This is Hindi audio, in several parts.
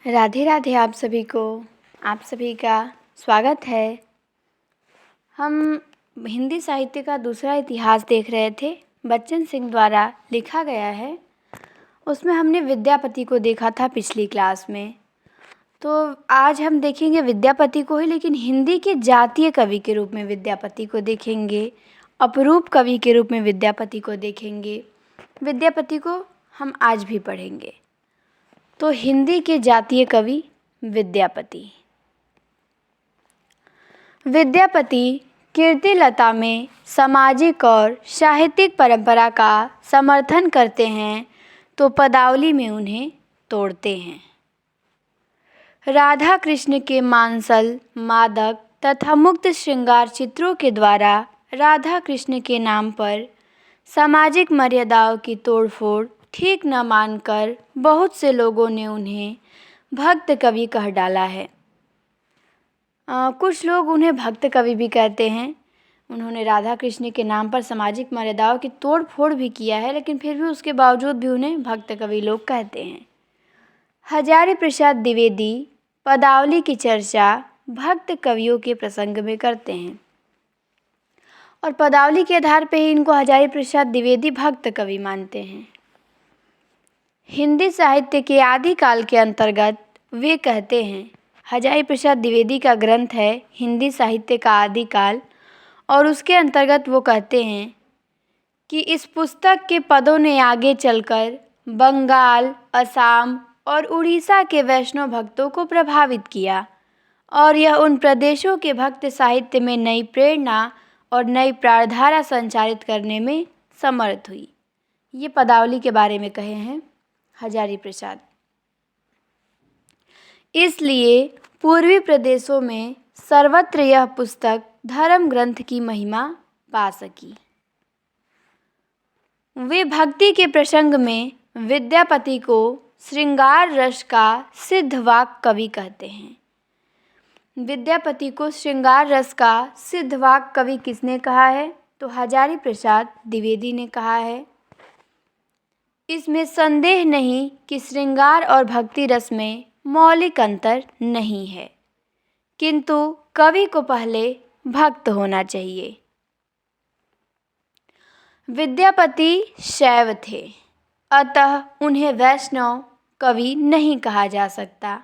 राधे राधे आप सभी को। आप सभी का स्वागत है। हम हिंदी साहित्य का दूसरा इतिहास देख रहे थे, बच्चन सिंह द्वारा लिखा गया है। उसमें हमने विद्यापति को देखा था पिछली क्लास में। तो आज हम देखेंगे विद्यापति को ही, लेकिन हिंदी के जातीय कवि के रूप में विद्यापति को देखेंगे, अपरूप कवि के रूप में विद्यापति को देखेंगे। विद्यापति को हम आज भी पढ़ेंगे। तो हिंदी के जातीय कवि विद्यापति। विद्यापति कीर्तिलता में सामाजिक और साहित्यिक परंपरा का समर्थन करते हैं तो पदावली में उन्हें तोड़ते हैं। राधा कृष्ण के मांसल, मादक तथा मुक्त श्रृंगार चित्रों के द्वारा राधा कृष्ण के नाम पर सामाजिक मर्यादाओं की तोड़फोड़ ठीक न मानकर बहुत से लोगों ने उन्हें भक्त कवि कह डाला है। कुछ लोग उन्हें भक्त कवि भी कहते हैं। उन्होंने राधा कृष्ण के नाम पर सामाजिक मर्यादाओं की तोड़ फोड़ भी किया है, लेकिन फिर भी उसके बावजूद भी उन्हें भक्त कवि लोग कहते हैं। हजारी प्रसाद द्विवेदी पदावली की चर्चा भक्त कवियों के प्रसंग में करते हैं और पदावली के आधार पर ही इनको हजारी प्रसाद द्विवेदी भक्त कवि मानते हैं। हिंदी साहित्य के आदिकाल के अंतर्गत वे कहते हैं, हजारी प्रसाद द्विवेदी का ग्रंथ है हिंदी साहित्य का आदिकाल, और उसके अंतर्गत वो कहते हैं कि इस पुस्तक के पदों ने आगे चलकर बंगाल, असम और उड़ीसा के वैष्णव भक्तों को प्रभावित किया और यह उन प्रदेशों के भक्त साहित्य में नई प्रेरणा और नई प्राणधारा संचारित करने में समर्थ हुई। ये पदावली के बारे में कहे हैं हजारी प्रसाद। इसलिए पूर्वी प्रदेशों में सर्वत्र यह पुस्तक धर्म ग्रंथ की महिमा पा सकी। वे भक्ति के प्रसंग में विद्यापति को श्रृंगार रस का सिद्धवाक कवि कहते हैं। विद्यापति को श्रृंगार रस का सिद्धवाक कवि किसने कहा है? तो हजारी प्रसाद द्विवेदी ने कहा है। इसमें संदेह नहीं कि श्रृंगार और भक्ति रस में मौलिक अंतर नहीं है, किंतु कवि को पहले भक्त होना चाहिए। विद्यापति शैव थे, अतः उन्हें वैष्णव कवि नहीं कहा जा सकता।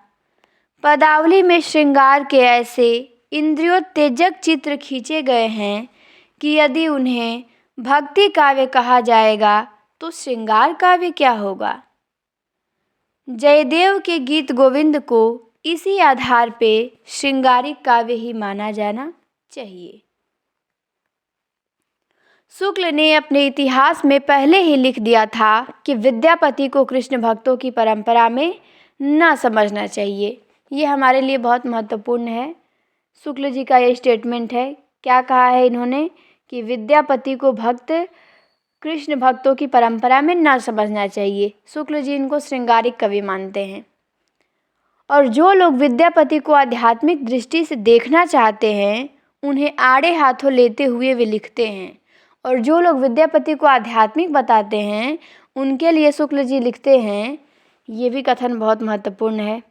पदावली में श्रृंगार के ऐसे इंद्रियोत्तेजक चित्र खींचे गए हैं कि यदि उन्हें भक्ति काव्य कहा जाएगा तो श्रृंगार काव्य क्या होगा? जयदेव के गीत गोविंद को इसी आधार पे श्रृंगारिक काव्य ही माना जाना चाहिए। शुक्ल ने अपने इतिहास में पहले ही लिख दिया था कि विद्यापति को कृष्ण भक्तों की परंपरा में न समझना चाहिए। ये हमारे लिए बहुत महत्वपूर्ण है। शुक्ल जी का ये स्टेटमेंट है। क्या कहा है इन्होंने? कि विद्यापति को कृष्ण भक्तों की परंपरा में न समझना चाहिए। शुक्ल जी इनको श्रृंगारिक कवि मानते हैं। और जो लोग विद्यापति को आध्यात्मिक दृष्टि से देखना चाहते हैं उन्हें आड़े हाथों लेते हुए वे लिखते हैं, और जो लोग विद्यापति को आध्यात्मिक बताते हैं उनके लिए शुक्ल जी लिखते हैं। ये भी कथन बहुत महत्वपूर्ण है।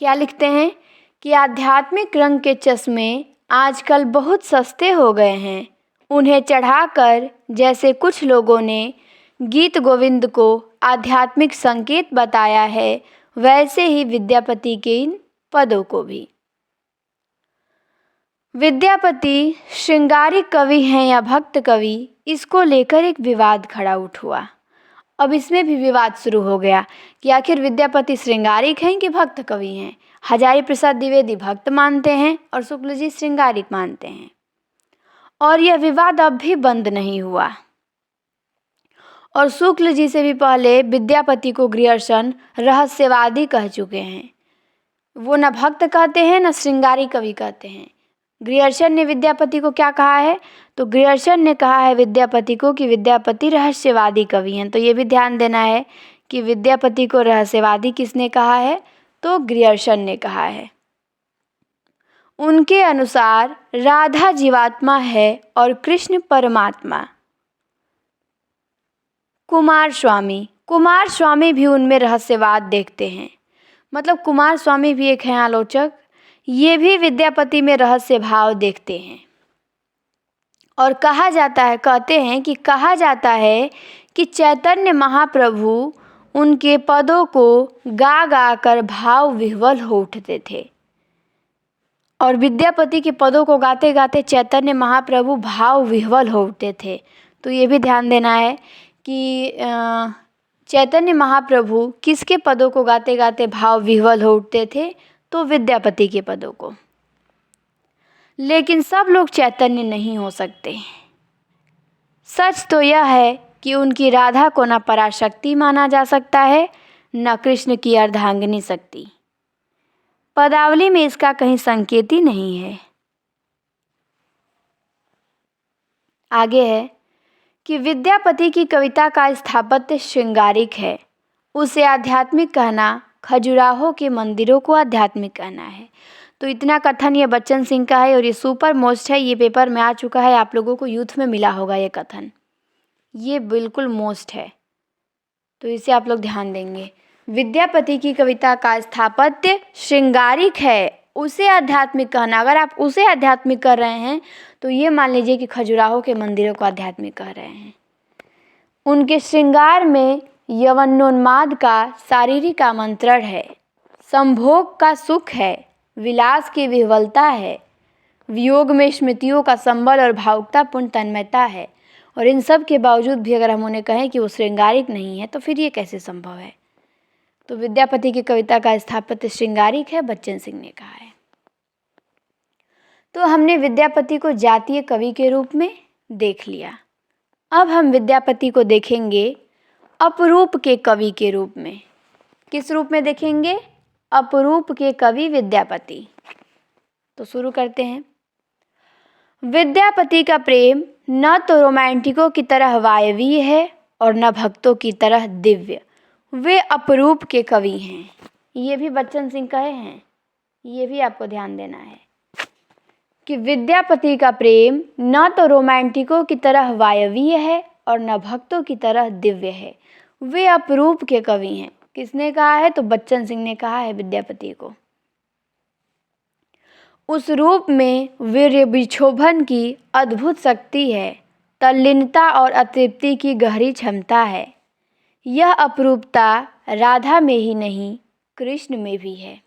क्या लिखते हैं? कि आध्यात्मिक रंग के चश्मे आजकल बहुत सस्ते हो गए हैं। उन्हें चढ़ाकर जैसे कुछ लोगों ने गीत गोविंद को आध्यात्मिक संकेत बताया है, वैसे ही विद्यापति के इन पदों को भी। विद्यापति श्रृंगारिक कवि हैं या भक्त कवि, इसको लेकर एक विवाद खड़ा हुआ। अब इसमें भी विवाद शुरू हो गया कि आखिर विद्यापति श्रृंगारिक हैं कि भक्त कवि हैं। हजारी प्रसाद द्विवेदी भक्त मानते हैं और शुक्ल जी श्रृंगारिक मानते हैं, और यह विवाद अब भी बंद नहीं हुआ। और शुक्ल जी से भी पहले विद्यापति को ग्रियर्सन रहस्यवादी कह चुके हैं। वो न भक्त कहते हैं न श्रृंगारी कवि कहते हैं। ग्रियर्सन ने विद्यापति को क्या कहा है? तो ग्रियर्सन ने कहा है विद्यापति को कि विद्यापति रहस्यवादी कवि हैं। तो ये भी ध्यान देना है कि विद्यापति को रहस्यवादी किसने कहा है? तो ग्रियर्सन ने कहा है। उनके अनुसार राधा जीवात्मा है और कृष्ण परमात्मा। कुमार स्वामी भी उनमें रहस्यवाद देखते हैं। मतलब कुमार स्वामी भी एक हैं आलोचक, ये भी विद्यापति में रहस्य भाव देखते हैं और कहते हैं कि चैतन्य महाप्रभु उनके पदों को गा गा कर भाव विह्वल हो उठते थे। और विद्यापति के पदों को गाते गाते चैतन्य महाप्रभु भाव विह्वल हो उठते थे। तो ये भी ध्यान देना है कि चैतन्य महाप्रभु किसके पदों को गाते गाते भाव विह्वल हो उठते थे? तो विद्यापति के पदों को। लेकिन सब लोग चैतन्य नहीं हो सकते। सच तो यह है कि उनकी राधा को न पराशक्ति माना जा सकता है, न कृष्ण की अर्धांगिनी शक्ति। पदावली में इसका कहीं संकेत ही नहीं है। आगे है कि विद्यापति की कविता का स्थापत्य श्रृंगारिक है। उसे आध्यात्मिक कहना खजुराहो के मंदिरों को आध्यात्मिक कहना है। तो इतना कथन ये बच्चन सिंह का है और ये सुपर मोस्ट है। ये पेपर में आ चुका है, आप लोगों को यूथ में मिला होगा ये कथन, ये बिल्कुल मोस्ट है, तो इसे आप लोग ध्यान देंगे। विद्यापति की कविता का स्थापत्य श्रृंगारिक है, उसे आध्यात्मिक कहना। अगर आप उसे आध्यात्मिक कर रहे हैं तो ये मान लीजिए कि खजुराहो के मंदिरों को आध्यात्मिक कह रहे हैं। उनके श्रृंगार में यवनोन्माद का शारीरिक आमंत्रण है, संभोग का सुख है, विलास की विह्वलता है, वियोग में स्मृतियों का संबल और भावुकतापूर्ण तन्मयता है। और इन सब के बावजूद भी अगर हम उन्हें कहें कि वो श्रृंगारिक नहीं है तो फिर ये कैसे संभव है? तो विद्यापति की कविता का स्थापत्य श्रृंगारिक है, बच्चन सिंह ने कहा है। तो हमने विद्यापति को जातीय कवि के रूप में देख लिया। अब हम विद्यापति को देखेंगे अपरूप के कवि के रूप में। किस रूप में देखेंगे? अपरूप के कवि विद्यापति। तो शुरू करते हैं। विद्यापति का प्रेम न तो रोमांटिकों की तरह वायवीय है और न भक्तों की तरह दिव्य। वे अपरूप के कवि हैं। ये भी बच्चन सिंह कहे हैं, ये भी आपको ध्यान देना है कि विद्यापति का प्रेम न तो रोमांटिकों की तरह वायवीय है और न भक्तों की तरह दिव्य है। वे अपरूप के कवि हैं। किसने कहा है? तो बच्चन सिंह ने कहा है विद्यापति को। उस रूप में वीर्य विक्षोभन की अद्भुत शक्ति है, तल्लीनता और अतृप्ति की गहरी क्षमता है। यह अपरूपता राधा में ही नहीं कृष्ण में भी है।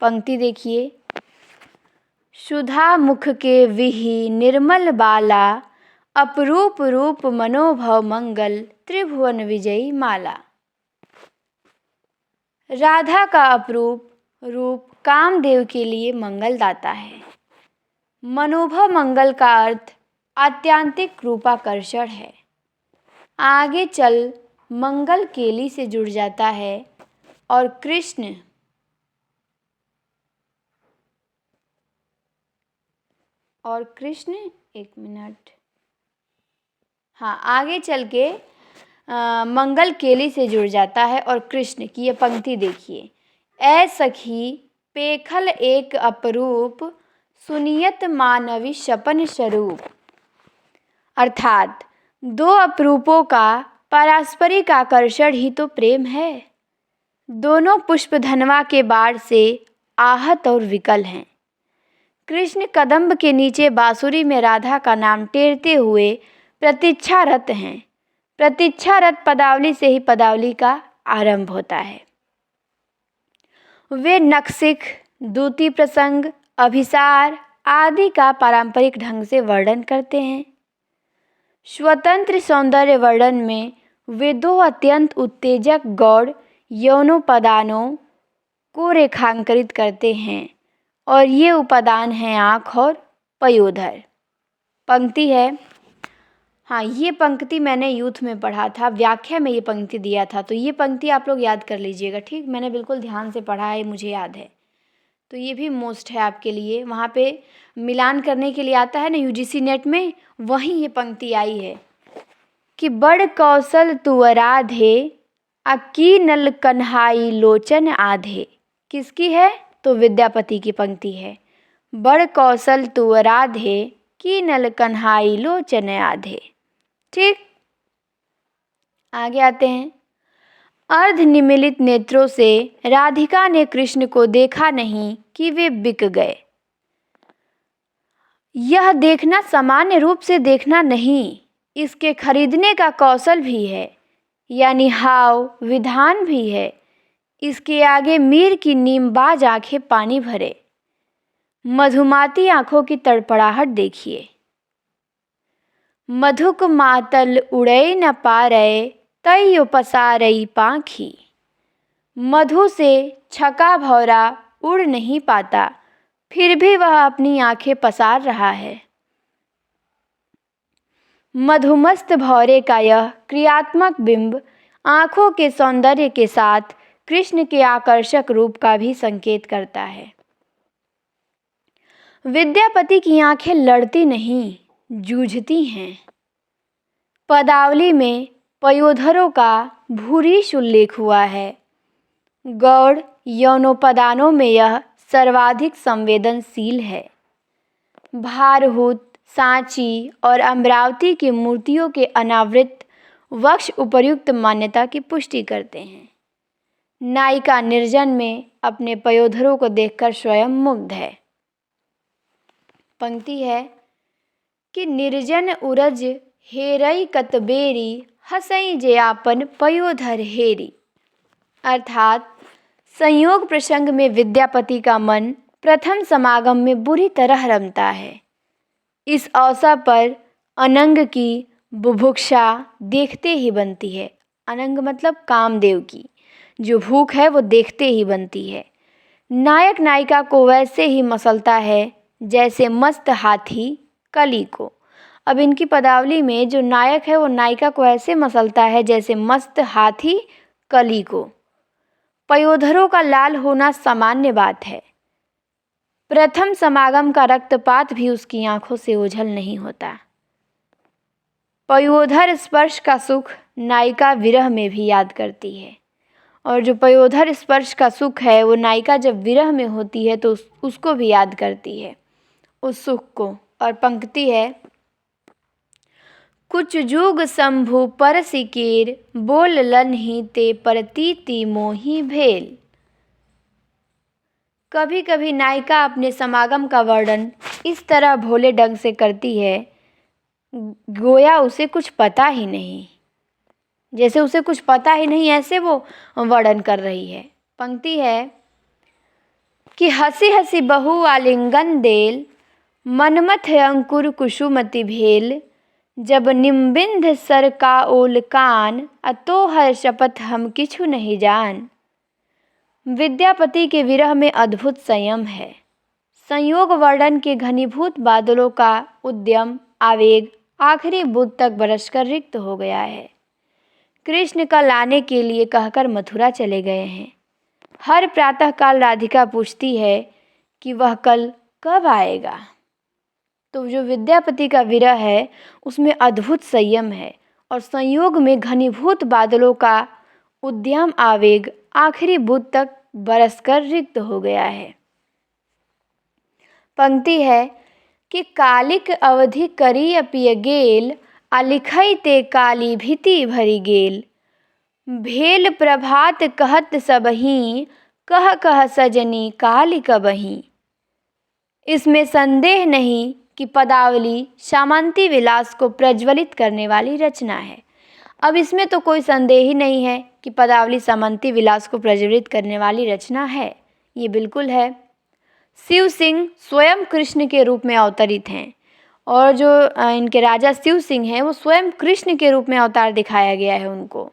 पंक्ति देखिए। सुधा मुख के विहि निर्मल बाला, अपरूप रूप मनोभव मंगल, त्रिभुवन विजयी माला। राधा का अपरूप रूप कामदेव के लिए मंगलदाता है। मनोभव मंगल का अर्थ आत्यांतिक रूपाकर्षण है। आगे चल मंगल केली से जुड़ जाता है और कृष्ण एक मिनट, हाँ, आगे चल के मंगल केली से जुड़ जाता है और कृष्ण की ये पंक्ति देखिए। ऐ सखी पेखल एक अपरूप, सुनियत मानवी शपन स्वरूप। अर्थात दो अपरूपों का पारस्परिक आकर्षण ही तो प्रेम है। दोनों पुष्पधनवा के बाढ़ से आहत और विकल हैं। कृष्ण कदम्ब के नीचे बांसुरी में राधा का नाम टेरते हुए प्रतीक्षारत हैं। प्रतीक्षारत पदावली से ही पदावली का आरंभ होता है। वे नक्सिक, दूती प्रसंग, अभिसार आदि का पारंपरिक ढंग से वर्णन करते हैं। स्वतंत्र सौंदर्य वर्णन में वे दो अत्यंत उत्तेजक गौड़ यौनोपादानों को रेखांकित करते हैं और ये उपादान हैं आँख और पयोधर। पंक्ति है, हाँ, ये पंक्ति मैंने यूथ में पढ़ा था, व्याख्या में ये पंक्ति दिया था, तो ये पंक्ति आप लोग याद कर लीजिएगा, ठीक। मैंने बिल्कुल ध्यान से पढ़ा है, मुझे याद है। तो ये भी मोस्ट है आपके लिए, वहाँ पे मिलान करने के लिए आता है ना यूजीसी नेट में, वहीं ये पंक्ति आई है कि बड़ कौशल तु आराधे, अकी नल कन्हाई लोचन आधे। किसकी है? तो विद्यापति की पंक्ति है। बड़ कौशल तु आराधे, की नल कन्हाई लोचन आधे। ठीक, आगे आते हैं। अर्धनिमीलित नेत्रों से राधिका ने कृष्ण को देखा नहीं कि वे बिक गए। यह देखना सामान्य रूप से देखना नहीं, इसके खरीदने का कौशल भी है, यानी हाव विधान भी है। इसके आगे मीर की नीमबाज आंखें पानी भरे, मधुमाती आंखों की तड़पड़ाहट देखिए। मधुक मातल उड़े न पारय, तैयो पसारई पाखी। मधु से छका भौरा उड़ नहीं पाता, फिर भी वह अपनी आंखें पसार रहा है। मधुमस्त भौरे का यह क्रियात्मक बिंब आंखों के सौंदर्य के साथ कृष्ण के आकर्षक रूप का भी संकेत करता है। विद्यापति की आंखें लड़ती नहीं, जूझती हैं। पदावली में पयोधरों का भूरिश उल्लेख हुआ है। गौड़ यौनोपदानों में यह सर्वाधिक संवेदनशील है। भारहूत, सांची और अमरावती की मूर्तियों के अनावृत वक्ष उपर्युक्त मान्यता की पुष्टि करते हैं। नायिका निर्जन में अपने पयोधरों को देखकर स्वयं मुग्ध है। पंक्ति है कि निर्जन उरज हेरई कतबेरी, हसई जे आपन पयोधर हेरी। अर्थात संयोग प्रसंग में विद्यापति का मन प्रथम समागम में बुरी तरह रमता है। इस अवसर पर अनंग की बुभुक्षा देखते ही बनती है। अनंग मतलब कामदेव की जो भूख है वो देखते ही बनती है। नायक नायिका को वैसे ही मसलता है जैसे मस्त हाथी कली को। अब इनकी पदावली में जो नायक है वो नायिका को ऐसे मसलता है जैसे मस्त हाथी कली को। पयोधरों का लाल होना सामान्य बात है। प्रथम समागम का रक्तपात भी उसकी आंखों से ओझल नहीं होता। पयोधर स्पर्श का सुख नायिका विरह में भी याद करती है, और जो पयोधर स्पर्श का सुख है वो नायिका जब विरह में होती है तो उसको भी याद करती है, उस सुख को। और पंक्ति है, कुछ जुग शंभु पर सिकेर, बोल लन्ही ते परतीति मोही भेल। कभी कभी नायिका अपने समागम का वर्णन इस तरह भोले ढंग से करती है गोया उसे कुछ पता ही नहीं, जैसे उसे कुछ पता ही नहीं, ऐसे वो वर्णन कर रही है। पंक्ति है कि हंसी हंसी बहु आलिंगन देल, मनमथ अंकुर कुसुमति भेल। जब निम्बिंद सर का ओल कान, अतोहर शपथ हम किछु नहीं जान। विद्यापति के विरह में अद्भुत संयम है। संयोग वर्णन के घनीभूत बादलों का उद्यम आवेग आखिरी बूंद तक बरसकर रिक्त हो गया है। कृष्ण का लाने के लिए कहकर मथुरा चले गए हैं। हर प्रातःकाल राधिका पूछती है कि वह कल कब आएगा। तो जो विद्यापति का विरह है उसमें अद्भुत संयम है, और संयोग में घनीभूत बादलों का उद्यम आवेग आखिरी बूंद तक बरसकर रिक्त हो गया है। पंक्ति है कि कालिक अवधि करी अपिय गेल, अलिखई ते काली भीति भरी गेल। भेल प्रभात कहत सबही, कह कह सजनी काली कबही। इसमें संदेह नहीं कि पदावली सामंती विलास को प्रज्वलित करने वाली रचना है। अब इसमें तो कोई संदेह ही नहीं है कि पदावली सामंती विलास को प्रज्वलित करने वाली रचना है, ये बिल्कुल है। शिव सिंह स्वयं कृष्ण के रूप में अवतरित हैं, और जो इनके राजा शिव सिंह हैं वो स्वयं कृष्ण के रूप में अवतार दिखाया गया है उनको।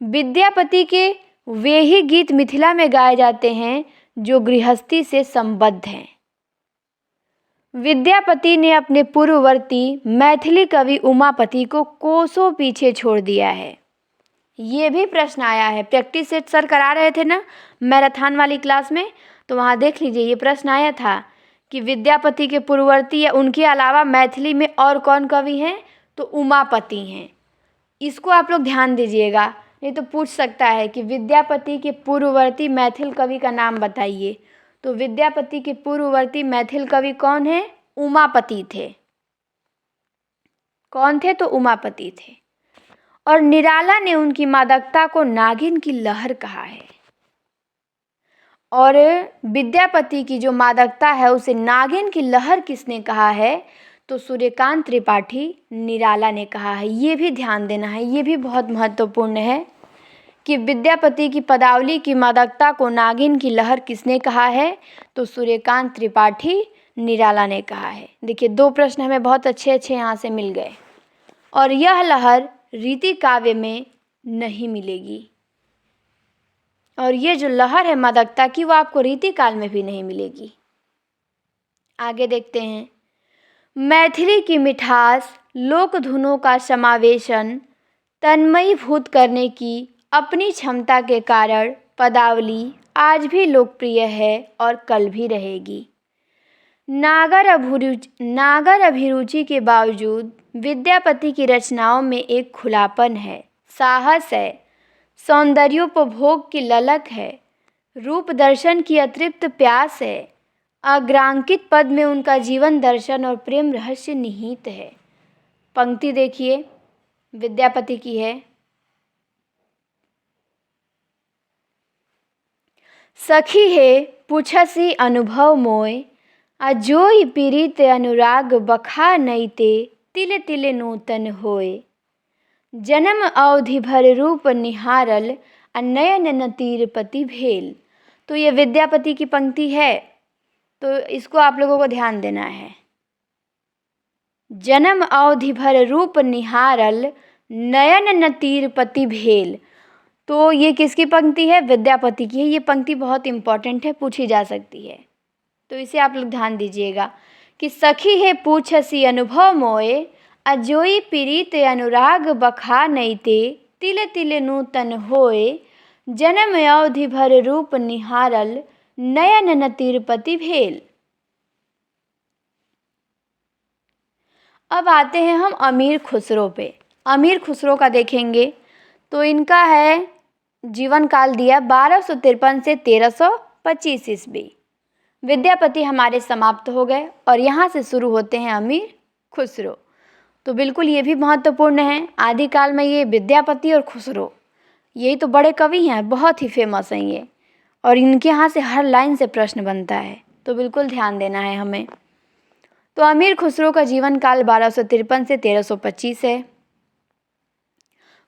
विद्यापति के वे ही गीत मिथिला में गाए जाते हैं जो गृहस्थी से संबद्ध हैं। विद्यापति ने अपने पूर्ववर्ती मैथिली कवि उमापति को कोसों पीछे छोड़ दिया है। ये भी प्रश्न आया है, प्रैक्टिस सेट सर करा रहे थे ना मैराथन वाली क्लास में, तो वहाँ देख लीजिए ये प्रश्न आया था कि विद्यापति के पूर्ववर्ती या उनके अलावा मैथिली में और कौन कवि हैं, तो उमापति हैं। इसको आप लोग ध्यान दीजिएगा, नहीं तो पूछ सकता है कि विद्यापति के पूर्ववर्ती मैथिल कवि का नाम बताइए। तो विद्यापति के पूर्ववर्ती मैथिल कवि कौन है? उमापति थे। कौन थे? तो उमापति थे। और निराला ने उनकी मादकता को नागिन की लहर कहा है। और विद्यापति की जो मादकता है उसे नागिन की लहर किसने कहा है? तो सूर्यकांत त्रिपाठी निराला ने कहा है। ये भी ध्यान देना है, ये भी बहुत महत्वपूर्ण है कि विद्यापति की पदावली की मादकता को नागिन की लहर किसने कहा है? तो सूर्यकांत त्रिपाठी निराला ने कहा है। देखिए 2 प्रश्न हमें बहुत अच्छे यहाँ से मिल गए। और यह लहर रीति काव्य में नहीं मिलेगी, और ये जो लहर है मादकता की वो आपको रीति काल में भी नहीं मिलेगी। आगे देखते हैं। मैथिली की मिठास, लोक धुनों का समावेशन, तन्मयीभूत करने की अपनी क्षमता के कारण पदावली आज भी लोकप्रिय है और कल भी रहेगी। नागर अभिरुचि के बावजूद विद्यापति की रचनाओं में एक खुलापन है, साहस है, सौंदर्योपभोग की ललक है, रूप दर्शन की अतृप्त प्यास है, अग्रांकित पद में उनका जीवन दर्शन और प्रेम रहस्य निहित है। पंक्ति देखिए, विद्यापति की है। सखी है पूछसी अनुभव मोय, अजोई पीड़ित अनुराग बखा नैते, तिले तिले नूतन होय। जन्म अवधि भर रूप निहारल, नयन न तीरपति भेल। तो ये विद्यापति की पंक्ति है, तो इसको आप लोगों को ध्यान देना है। जन्म अवधि भर रूप निहारल, नयन न तीरपति भेल। तो ये किसकी पंक्ति है? विद्यापति की है। ये पंक्ति बहुत इंपॉर्टेंट है, पूछी जा सकती है, तो इसे आप लोग ध्यान दीजिएगा कि सखी है पूछसी अनुभव मोए, अजोई पीड़ित अनुराग बखा नैते, तिले तिले नूतन होए। जन्म अवधि भर रूप निहारल, नयन न तीरपति भेल। अब आते हैं हम अमीर खुसरो पे। अमीर खुसरो का देखेंगे तो इनका है जीवन काल दिया 1253 से 1325 ईस्वी। विद्यापति हमारे समाप्त हो गए और यहाँ से शुरू होते हैं अमीर खुसरो। तो बिल्कुल ये भी महत्वपूर्ण है। आदिकाल में ये विद्यापति और खुसरो यही तो बड़े कवि हैं, बहुत ही फेमस हैं ये, और इनके यहाँ से हर लाइन से प्रश्न बनता है, तो बिल्कुल ध्यान देना है हमें। तो अमीर खुसरो का जीवन काल 1253 से 1325 है।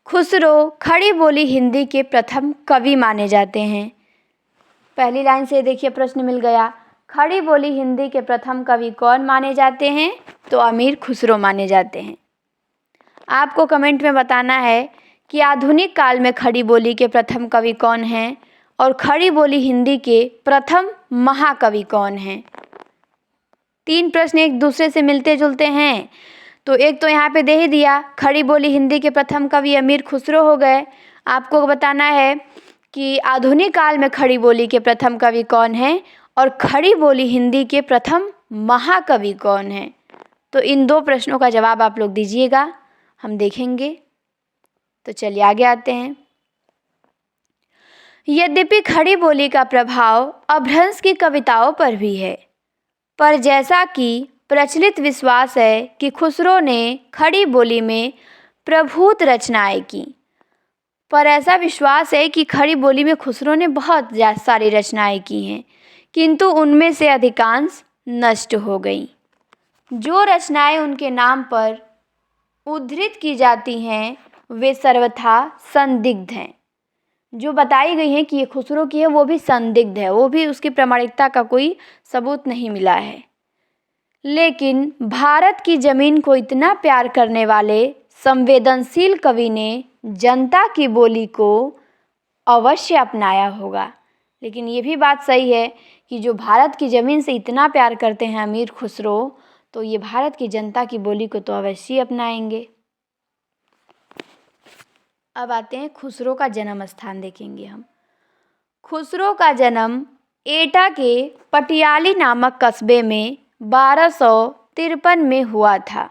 खुसरो खड़ी बोली हिंदी के प्रथम कवि माने जाते हैं। पहली लाइन से देखिए प्रश्न मिल गया, खड़ी बोली हिंदी के प्रथम कवि कौन माने जाते हैं? तो अमीर खुसरो माने जाते हैं। आपको कमेंट में बताना है कि आधुनिक काल में खड़ी बोली के प्रथम कवि कौन हैं और खड़ी बोली हिंदी के प्रथम महाकवि कौन हैं। 3 प्रश्न एक दूसरे से मिलते जुलते हैं, तो एक तो यहाँ पे दे ही दिया, खड़ी बोली हिंदी के प्रथम कवि अमीर खुसरो हो गए। आपको बताना है कि आधुनिक काल में खड़ी बोली के प्रथम कवि कौन हैं और खड़ी बोली हिंदी के प्रथम महाकवि कौन हैं। तो इन 2 प्रश्नों का जवाब आप लोग दीजिएगा, हम देखेंगे। तो चलिए आगे आते हैं। यद्यपि खड़ी बोली का प्रभाव अपभ्रंश की कविताओं पर भी है, पर जैसा कि प्रचलित विश्वास है कि खुसरो ने खड़ी बोली में प्रभूत रचनाएं की, पर ऐसा विश्वास है कि खड़ी बोली में खुसरो ने बहुत सारी रचनाएं की हैं, किंतु उनमें से अधिकांश नष्ट हो गई। जो रचनाएं उनके नाम पर उद्धृत की जाती हैं वे सर्वथा संदिग्ध हैं। जो बताई गई हैं कि ये खुसरो की है वो भी संदिग्ध है, वो भी उसकी प्रामाणिकता का कोई सबूत नहीं मिला है। लेकिन भारत की ज़मीन को इतना प्यार करने वाले संवेदनशील कवि ने जनता की बोली को अवश्य अपनाया होगा। लेकिन ये भी बात सही है कि जो भारत की ज़मीन से इतना प्यार करते हैं अमीर खुसरो, तो ये भारत की जनता की बोली को तो अवश्य अपनाएंगे। अब आते हैं खुसरो का जन्म स्थान देखेंगे हम। खुसरो का जन्म एटा के पटियाली नामक कस्बे में 1253 में हुआ था।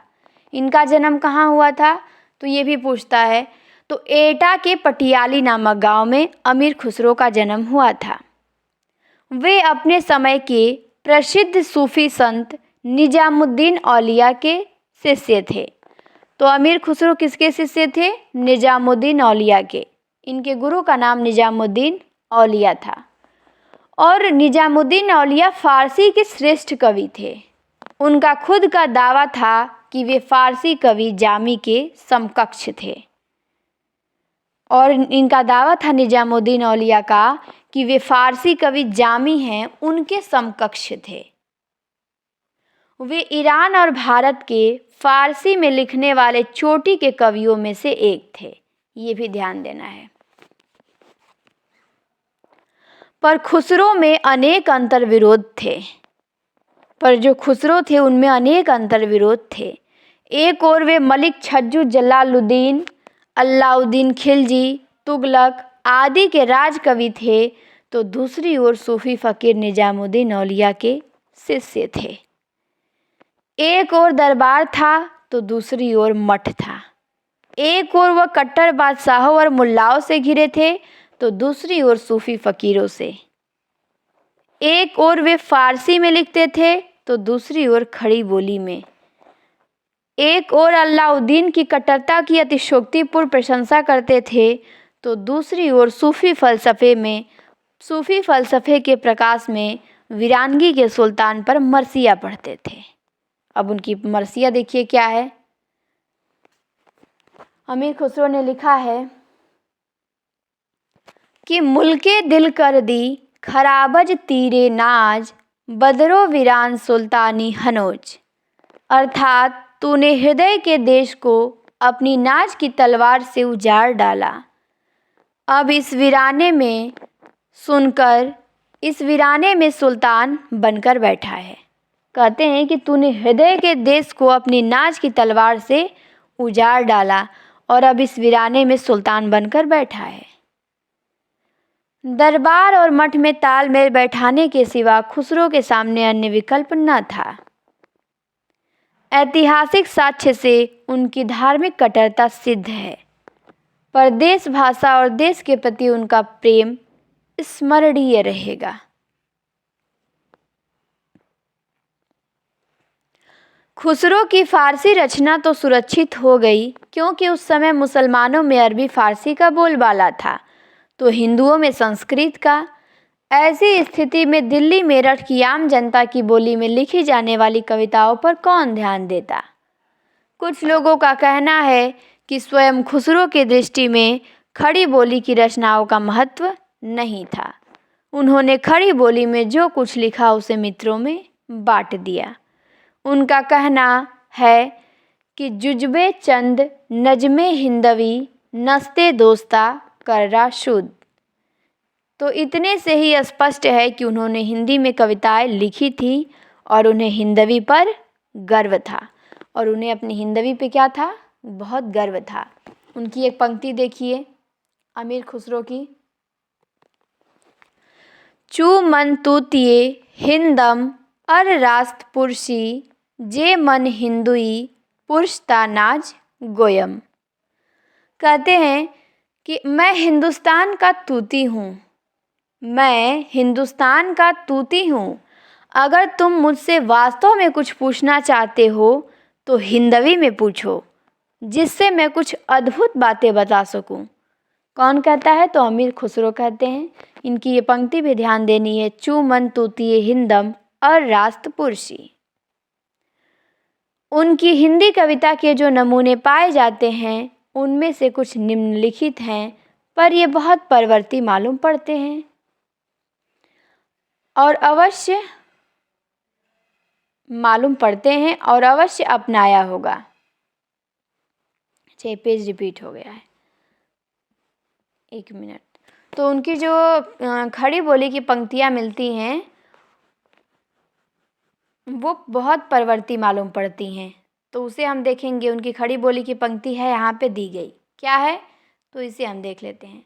इनका जन्म कहाँ हुआ था? तो ये भी पूछता है। तो एटा के पटियाली नामक गांव में अमीर खुसरो का जन्म हुआ था। वे अपने समय के प्रसिद्ध सूफी संत निजामुद्दीन औलिया के शिष्य थे। तो अमीर खुसरो किसके शिष्य थे? निजामुद्दीन औलिया के। इनके गुरु का नाम निजामुद्दीन औलिया था और निजामुद्दीन औलिया फ़ारसी के श्रेष्ठ कवि थे। उनका खुद का दावा था कि वे फ़ारसी कवि जामी के समकक्ष थे और इनका दावा था निजामुद्दीन औलिया का कि वे फ़ारसी कवि जामी हैं उनके समकक्ष थे। वे ईरान और भारत के फ़ारसी में लिखने वाले चोटी के कवियों में से एक थे, ये भी ध्यान देना है। पर खुसरो में अनेक अंतर्विरोध थे। पर जो खुसरो थे उनमें अनेक अंतर्विरोध थे। एक और वे मलिक छज्जू जलालुद्दीन, अलाउद्दीन खिलजी, तुगलक आदि के राजकवि थे, तो दूसरी ओर सूफी फ़कीर निजामुद्दीन औलिया के शिष्य थे। एक और दरबार था तो दूसरी ओर मठ था। एक ओर वह कट्टर बादशाहों और मुल्लाओं से घिरे थे तो दूसरी ओर सूफी फ़कीरों से। एक ओर वे फ़ारसी में लिखते थे तो दूसरी ओर खड़ी बोली में। एक ओर अलाउद्दीन की कट्टरता की अतिशयोक्तिपूर्ण प्रशंसा करते थे तो दूसरी ओर सूफ़ी फ़लसफ़े के प्रकाश में वीरानगी के सुल्तान पर मरसिया पढ़ते थे। अब उनकी मरसिया देखिए क्या है। अमीर खुसरो ने लिखा है कि मुल्के दिल कर दी खराबज तीरे नाज, बदरो वीरान सुल्तानी हनोज। अर्थात तूने हृदय के देश को अपनी नाज की तलवार से उजाड़ डाला। अब इस वीराने में सुल्तान बनकर बैठा है। कहते हैं कि तूने हृदय के देश को अपनी नाज की तलवार से उजाड़ डाला और अब इस वीराने में सुल्तान बनकर बैठा है। दरबार और मठ में तालमेल बैठाने के सिवा खुसरो के सामने अन्य विकल्प न था। ऐतिहासिक साक्ष्य से उनकी धार्मिक कट्टरता सिद्ध है, पर देश, भाषा और देश के प्रति उनका प्रेम स्मरणीय रहेगा। खुसरो की फ़ारसी रचना तो सुरक्षित हो गई क्योंकि उस समय मुसलमानों में अरबी फ़ारसी का बोलबाला था तो हिंदुओं में संस्कृत का। ऐसी स्थिति में दिल्ली मेरठ की आम जनता की बोली में लिखी जाने वाली कविताओं पर कौन ध्यान देता। कुछ लोगों का कहना है कि स्वयं खुसरो की दृष्टि में खड़ी बोली की रचनाओं का महत्व नहीं था। उन्होंने खड़ी बोली में जो कुछ लिखा उसे मित्रों में बांट दिया। उनका कहना है कि जुज्बे चंद नजमे हिंदवी नस्ते दोस्ता कर्रा शुद्ध। तो इतने से ही स्पष्ट है कि उन्होंने हिंदी में कविताएं लिखी थी और उन्हें हिंदवी पर गर्व था और उन्हें अपनी हिंदवी पे क्या था? बहुत गर्व था। उनकी एक पंक्ति देखिए अमीर खुसरो की। चू मन तूतिये हिंदम अर रास्त पुरुषी, जे मन हिंदुई पुरुषता नाज गोयम। कहते हैं कि मैं हिंदुस्तान का तूती हूँ, मैं हिंदुस्तान का तूती हूँ। अगर तुम मुझसे वास्तव में कुछ पूछना चाहते हो तो हिंदवी में पूछो, जिससे मैं कुछ अद्भुत बातें बता सकूं। कौन कहता है? तो अमीर खुसरो कहते हैं। इनकी ये पंक्ति भी ध्यान देनी है। चू मन तूतिये हिंदम और रास्त पुरुषी। उनकी हिंदी कविता के जो नमूने पाए जाते हैं उनमें से कुछ निम्नलिखित हैं, पर ये बहुत परवर्ती मालूम पड़ते हैं और अवश्य अपनाया होगा। अच्छा, पेज रिपीट हो गया है, एक मिनट। तो उनकी जो खड़ी बोली की पंक्तियाँ मिलती हैं वो बहुत परवर्ती मालूम पड़ती हैं, तो उसे हम देखेंगे। उनकी खड़ी बोली की पंक्ति है यहाँ पे दी गई, क्या है तो इसे हम देख लेते हैं।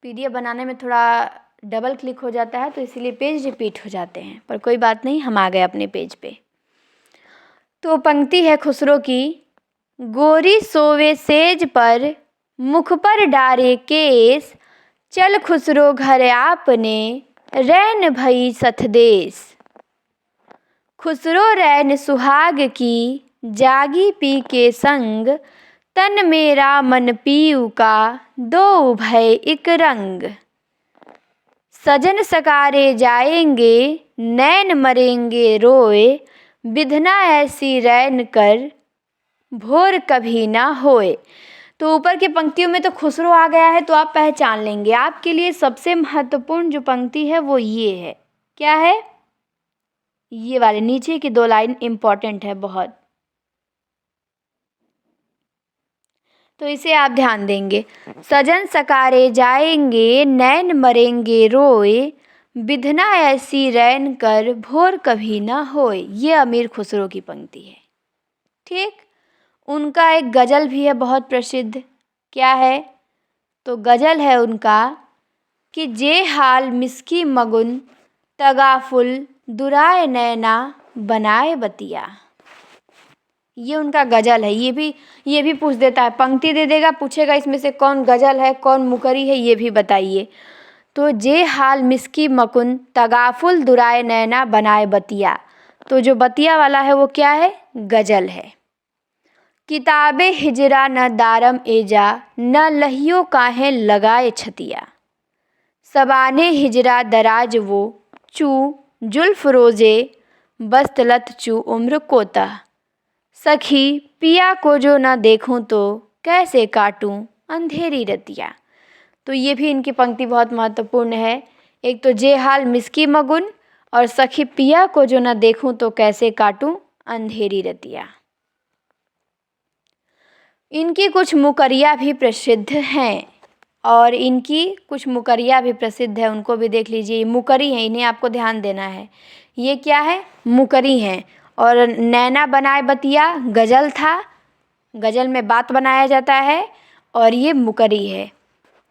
पीडीएफ बनाने में थोड़ा डबल क्लिक हो जाता है तो इसीलिए पेज रिपीट हो जाते हैं, पर कोई बात नहीं, हम आ गए अपने पेज पे। तो पंक्ति है खुसरो की। गोरी सोवे सेज पर मुख पर डारे केस, चल खुसरो घर आपने रैन भई सथ देश। खुसरो रैन सुहाग की जागी पी के संग, तन मेरा मन पीऊ का, दो भय एक रंग। सजन सकारे जाएंगे, नैन मरेंगे रोए, विधना ऐसी रैन कर, भोर कभी ना होए। तो ऊपर की पंक्तियों में तो खुसरो आ गया है, तो आप पहचान लेंगे। आपके लिए सबसे महत्वपूर्ण जो पंक्ति है वो ये है। क्या है? ये वाले नीचे की 2 लाइन इंपॉर्टेंट है बहुत, तो इसे आप ध्यान देंगे। सजन सकारे जाएंगे, नैन मरेंगे रोए, विधना ऐसी रैन कर, भोर कभी ना होए। ये अमीर खुसरो की पंक्ति है। ठीक। उनका एक गज़ल भी है बहुत प्रसिद्ध। क्या है? तो गज़ल है उनका कि जे हाल मिस्की मगुन, तगाफुल दुराए नैना, बनाए बतिया। ये उनका गज़ल है। ये भी पूछ देता है, पंक्ति दे देगा, पूछेगा इसमें से कौन गज़ल है, कौन मुकरी है, ये भी बताइए। तो जे हाल मिस्की मकुन, तगाफुल दुराए नैना, बनाए बतिया। तो जो बतिया वाला है वो क्या है? गज़ल है। किताबे हिजरा न दारम एजा, न लहियो काहे लगाए छतिया। सबाने हिजरा दराज वो, चू जुल्फ रोजे, बस्तलत चू उम्र कोता। सखी पिया को जो न देखूं तो, कैसे काटूं अंधेरी रतिया। तो ये भी इनकी पंक्ति बहुत महत्वपूर्ण है। एक तो जे हाल मिस्की मगुन, और सखी पिया को जो न देखूं तो, कैसे काटूं अंधेरी रतिया। इनकी कुछ मुकरिया भी प्रसिद्ध हैं, और इनकी कुछ मुकरिया भी प्रसिद्ध है, उनको भी देख लीजिए। मुकरी हैं, इन्हें आपको ध्यान देना है। ये क्या है? मुकरी हैं। और नैना बनाए बतिया गज़ल था, गज़ल में बात बनाया जाता है, और ये मुकरी है।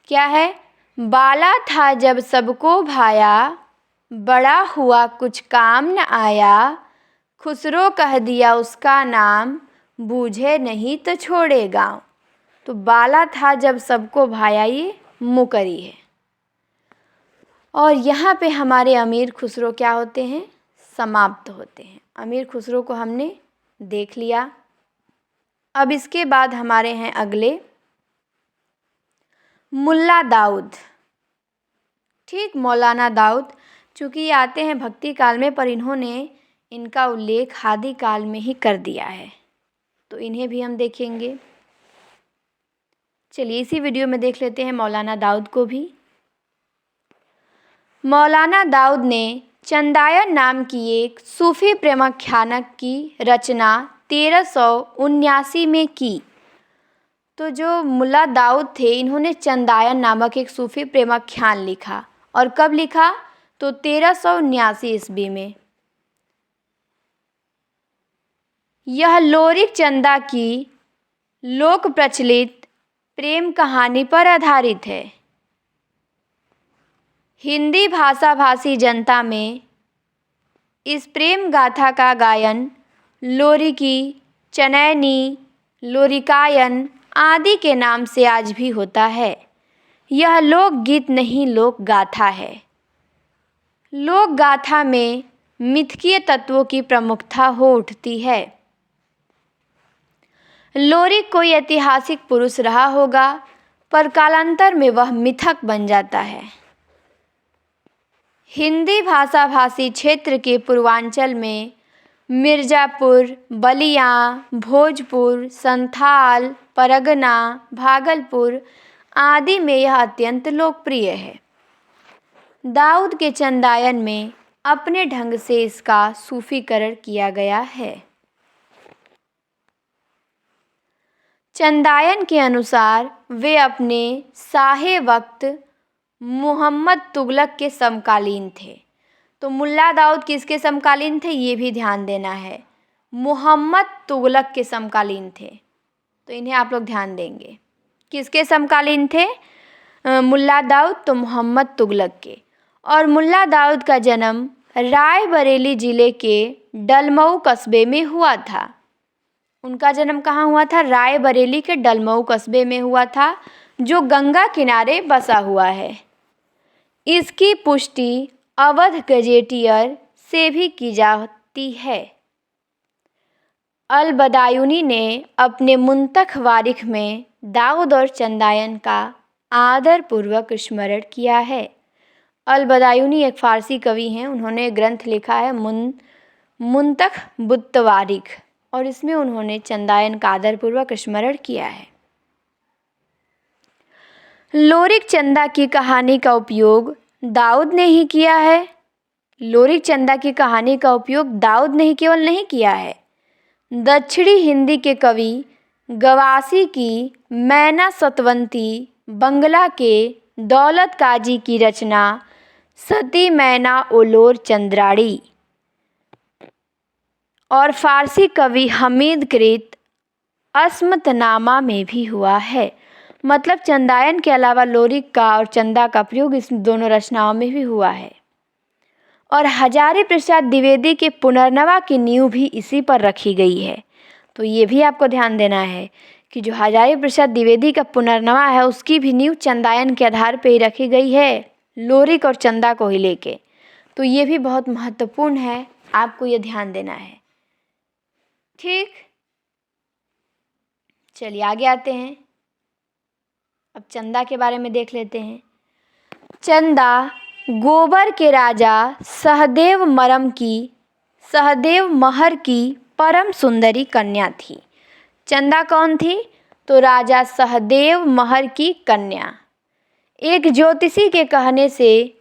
क्या है? बाला था जब सबको भाया, बड़ा हुआ कुछ काम न आया, खुसरो कह दिया उसका नाम, बूझे नहीं तो छोड़े गाँव। तो बाला था जब सबको भाया, ये मुकरी है। और यहाँ पे हमारे अमीर खुसरो क्या होते हैं? समाप्त होते हैं। अमीर खुसरो को हमने देख लिया। अब इसके बाद हमारे हैं अगले मुल्ला दाऊद। ठीक, मौलाना दाऊद। चूँकि ये आते हैं भक्ति काल में, पर इन्होंने इनका उल्लेख आदि काल में ही कर दिया है, तो इन्हें भी हम देखेंगे। चलिए इसी वीडियो में देख लेते हैं मौलाना दाऊद को भी। मौलाना दाऊद ने चंदायन नाम की एक सूफ़ी प्रेमाख्यान की रचना 1379 में की। तो जो मुल्ला दाऊद थे, इन्होंने चंदायन नामक एक सूफ़ी प्रेमाख्यान लिखा। और कब लिखा? तो 1379 ईस्वी में। यह लोरिक चंदा की लोक प्रचलित प्रेम कहानी पर आधारित है। हिंदी भाषा भाषी जनता में इस प्रेम गाथा का गायन लोरिकी, चनैनी, लोरिकायन आदि के नाम से आज भी होता है। यह लोकगीत नहीं, लोक गाथा है। लोक गाथा में मिथकीय तत्वों की प्रमुखता हो उठती है। लोरिक कोई ऐतिहासिक पुरुष रहा होगा, पर कालांतर में वह मिथक बन जाता है। हिंदी भाषा भाषी क्षेत्र के पूर्वांचल में मिर्ज़ापुर, बलिया, भोजपुर, संथाल, परगना, भागलपुर आदि में यह अत्यंत लोकप्रिय है। दाऊद के चंदायन में अपने ढंग से इसका सूफीकरण किया गया है। चंदायन के अनुसार वे अपने शाहे वक्त मोहम्मद तुगलक के समकालीन थे। तो मुल्ला दाऊद किसके समकालीन थे? ये भी ध्यान देना है। मोहम्मद तुगलक के समकालीन थे। तो इन्हें आप लोग ध्यान देंगे। किसके समकालीन थे मुल्ला दाऊद? तो मोहम्मद तुगलक के। और मुल्ला दाऊद का जन्म रायबरेली ज़िले के डलमऊ कस्बे में हुआ था। उनका जन्म कहाँ हुआ था? रायबरेली के डलमऊ कस्बे में हुआ था, जो गंगा किनारे बसा हुआ है। इसकी पुष्टि अवध गजेटियर से भी की जाती है। अल बदायूनी ने अपने मुंतख वारिख में दाऊद और चंदायन का आदरपूर्वक स्मरण किया है। अल बदायूनी एक फ़ारसी कवि हैं। उन्होंने ग्रंथ लिखा है मुंतख वारिख, और इसमें उन्होंने चंदायन का आदरपूर्वक स्मरण किया है। लोरिक चंदा की कहानी का उपयोग दाऊद ने ही किया है। लोरिक चंदा की कहानी का उपयोग दाऊद ने ही केवल नहीं किया है, दक्षिणी हिंदी के कवि गवासी की मैना सतवंती, बंगला के दौलत काजी की रचना सती मैना ओलोर चंद्राड़ी और फारसी कवि हमीद कृत अस्मतनामा में भी हुआ है। मतलब चंदायन के अलावा लोरिक का और चंदा का प्रयोग इस दोनों रचनाओं में भी हुआ है। और हजारी प्रसाद द्विवेदी के पुनर्नवा की नींव भी इसी पर रखी गई है। तो ये भी आपको ध्यान देना है कि जो हजारी प्रसाद द्विवेदी का पुनर्नवा है उसकी भी नींव चंदायन के आधार पर ही रखी गई है, लोरिक और चंदा को ही लेके। तो ये भी बहुत महत्वपूर्ण है, आपको ये ध्यान देना है। ठीक, चलिए आगे आते हैं। अब चंदा के बारे में देख लेते हैं। चंदा गोबर के राजा सहदेव महर की परम सुंदरी कन्या थी। चंदा कौन थी? तो राजा सहदेव महर की कन्या। एक ज्योतिषी के कहने से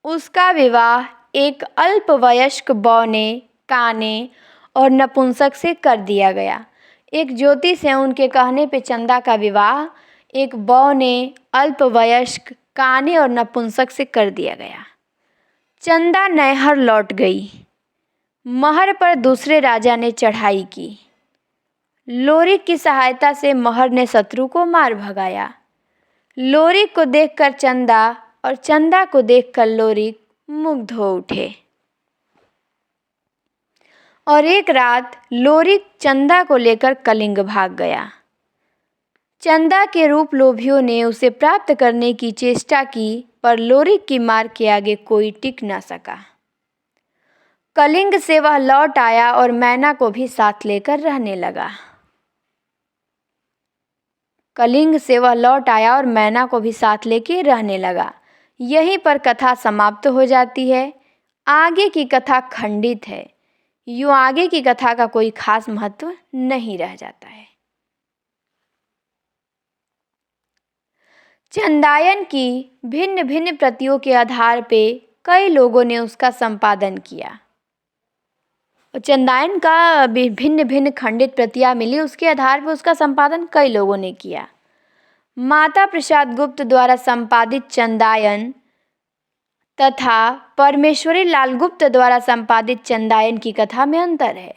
उसका विवाह एक अल्पवयस्क बौने, काने और नपुंसक से कर दिया गया। एक ज्योतिष है, उनके कहने पे चंदा का विवाह एक बौने, अल्पवयस्क, काने और नपुंसक से कर दिया गया। चंदा नैहर लौट गई। महर पर दूसरे राजा ने चढ़ाई की। लोरिक की सहायता से महर ने शत्रु को मार भगाया। लोरिक को देखकर चंदा और चंदा को देखकर लोरिक मुग्ध हो उठे। और एक रात लोरिक चंदा को लेकर कलिंग भाग गया। चंदा के रूप लोभियों ने उसे प्राप्त करने की चेष्टा की, पर लोरिक की मार के आगे कोई टिक न सका। कलिंग से वह लौट आया और मैना को भी साथ लेकर रहने लगा। कलिंग से वह लौट आया और मैना को भी साथ लेकर रहने लगा। यहीं पर कथा समाप्त हो जाती है। आगे की कथा खंडित है। यूँ आगे की कथा का कोई खास महत्व नहीं रह जाता है। चंदायन की भिन्न भिन्न प्रतियों के आधार पे कई लोगों ने उसका संपादन किया। चंदायन का भिन्न भिन्न खंडित प्रतियां मिली, उसके आधार पर उसका संपादन कई लोगों ने किया। माता प्रसाद गुप्त द्वारा संपादित चंदायन तथा परमेश्वरी लाल गुप्त द्वारा संपादित चंदायन की कथा में अंतर है।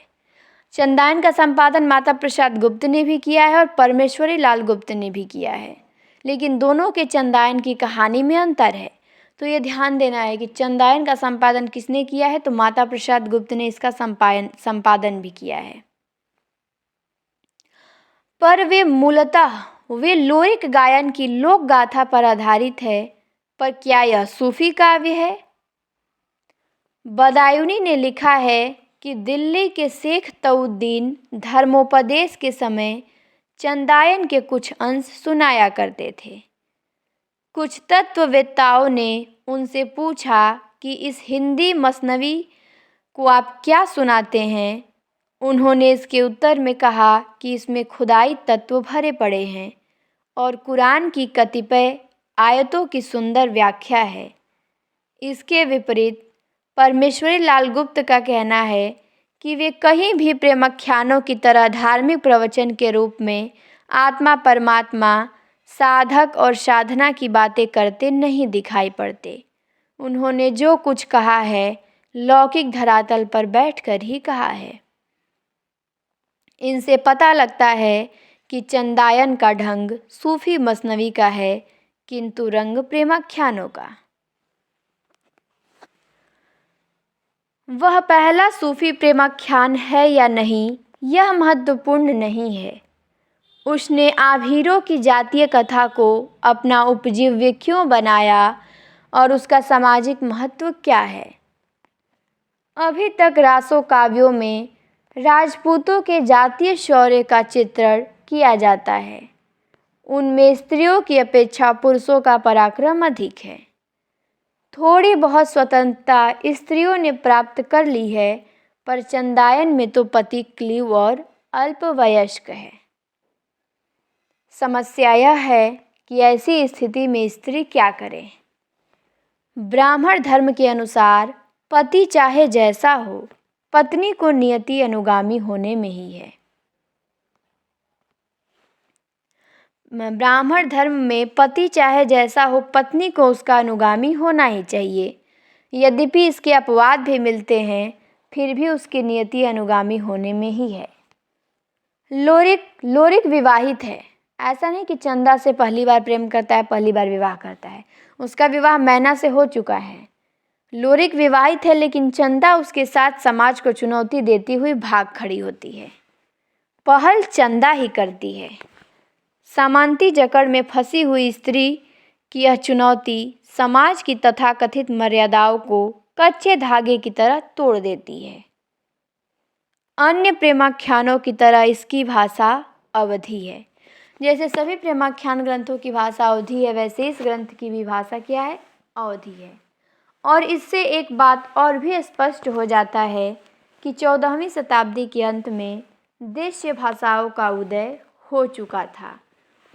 चंदायन का संपादन माता प्रसाद गुप्त ने भी किया है और परमेश्वरी लाल गुप्त ने भी किया है, लेकिन दोनों के चंदायन की कहानी में अंतर है। तो ये ध्यान देना है कि चंदायन का संपादन किसने किया है? तो माता प्रसाद गुप्त ने इसका संपादन भी किया है। पर वे मूलतः लोरिक गायन की लोक गाथा पर आधारित है। पर क्या यह सूफी काव्य है? बदायूनी ने लिखा है कि दिल्ली के शेख तउद्दीन धर्मोपदेश के समय चंदायन के कुछ अंश सुनाया करते थे। कुछ तत्ववेत्ताओं ने उनसे पूछा कि इस हिंदी मसनवी को आप क्या सुनाते हैं? उन्होंने इसके उत्तर में कहा कि इसमें खुदाई तत्व भरे पड़े हैं और कुरान की कतिपय आयतों की सुंदर व्याख्या है। इसके विपरीत परमेश्वरी लाल गुप्त का कहना है कि वे कहीं भी प्रेमाख्यानों की तरह धार्मिक प्रवचन के रूप में आत्मा, परमात्मा, साधक और साधना की बातें करते नहीं दिखाई पड़ते। उन्होंने जो कुछ कहा है लौकिक धरातल पर बैठकर ही कहा है। इनसे पता लगता है कि चंदायन का ढंग सूफी मसनवी का है, किंतु रंग प्रेमाख्यानों का। वह पहला सूफी प्रेमाख्यान है या नहीं, यह महत्वपूर्ण नहीं है। उसने आभीरों की जातीय कथा को अपना उपजीव्य क्यों बनाया और उसका सामाजिक महत्व क्या है? अभी तक रासो काव्यों में राजपूतों के जातीय शौर्य का चित्रण किया जाता है। उनमें स्त्रियों की अपेक्षा पुरुषों का पराक्रम अधिक है। थोड़ी बहुत स्वतंत्रता स्त्रियों ने प्राप्त कर ली है, पर चंदायन में तो पति क्लीव और अल्पवयस्क है। समस्या यह है कि ऐसी स्थिति में स्त्री क्या करे। ब्राह्मण धर्म के अनुसार पति चाहे जैसा हो, पत्नी को नियति अनुगामी होने में ही है। ब्राह्मण धर्म में पति चाहे जैसा हो, पत्नी को उसका अनुगामी होना ही चाहिए। यद्यपि इसके अपवाद भी मिलते हैं, फिर भी उसकी नियति अनुगामी होने में ही है। लोरिक विवाहित है। ऐसा नहीं कि चंदा से पहली बार प्रेम करता है, पहली बार विवाह करता है। उसका विवाह मैना से हो चुका है। लोरिक विवाहित है, लेकिन चंदा उसके साथ समाज को चुनौती देती हुई भाग खड़ी होती है। पहल चंदा ही करती है। सामंती जकड़ में फंसी हुई स्त्री की यह चुनौती समाज की तथाकथित मर्यादाओं को कच्चे धागे की तरह तोड़ देती है। अन्य प्रेमाख्यानों की तरह इसकी भाषा अवधि है। जैसे सभी प्रेमाख्यान ग्रंथों की भाषा अवधि है, वैसे इस ग्रंथ की भी भाषा क्या है? अवधि है। और इससे एक बात और भी स्पष्ट हो जाता है कि 14वीं शताब्दी के अंत में देशीय भाषाओं का उदय हो चुका था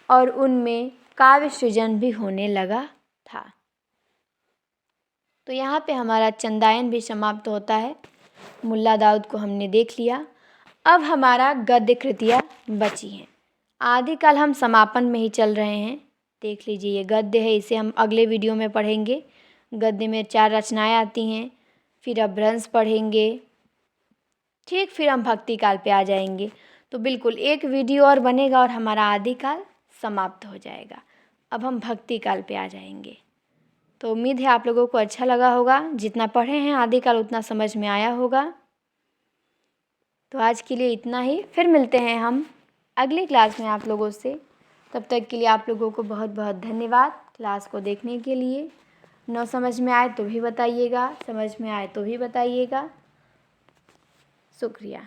और उनमें काव्य सृजन भी होने लगा था। तो यहाँ पे हमारा चंदायन भी समाप्त होता है। मुल्ला दाऊद को हमने देख लिया। अब हमारा गद्य कृतियाँ बची हैं। आदिकाल हम समापन में ही चल रहे हैं। देख लीजिए, ये गद्य है, इसे हम अगले वीडियो में पढ़ेंगे। गद्य में 4 रचनाएं आती हैं, फिर अपभ्रंश पढ़ेंगे। ठीक, फिर हम भक्ति काल पे आ जाएंगे। तो बिल्कुल एक वीडियो और बनेगा और हमारा आदिकाल समाप्त हो जाएगा। अब हम भक्ति काल पे आ जाएंगे। तो उम्मीद है आप लोगों को अच्छा लगा होगा। जितना पढ़े हैं आदिकाल उतना समझ में आया होगा। तो आज के लिए इतना ही। फिर मिलते हैं हम अगली क्लास में आप लोगों से। तब तक के लिए आप लोगों को बहुत बहुत धन्यवाद क्लास को देखने के लिए। न समझ में आए तो भी बताइएगा, समझ में आए तो भी बताइएगा। शुक्रिया।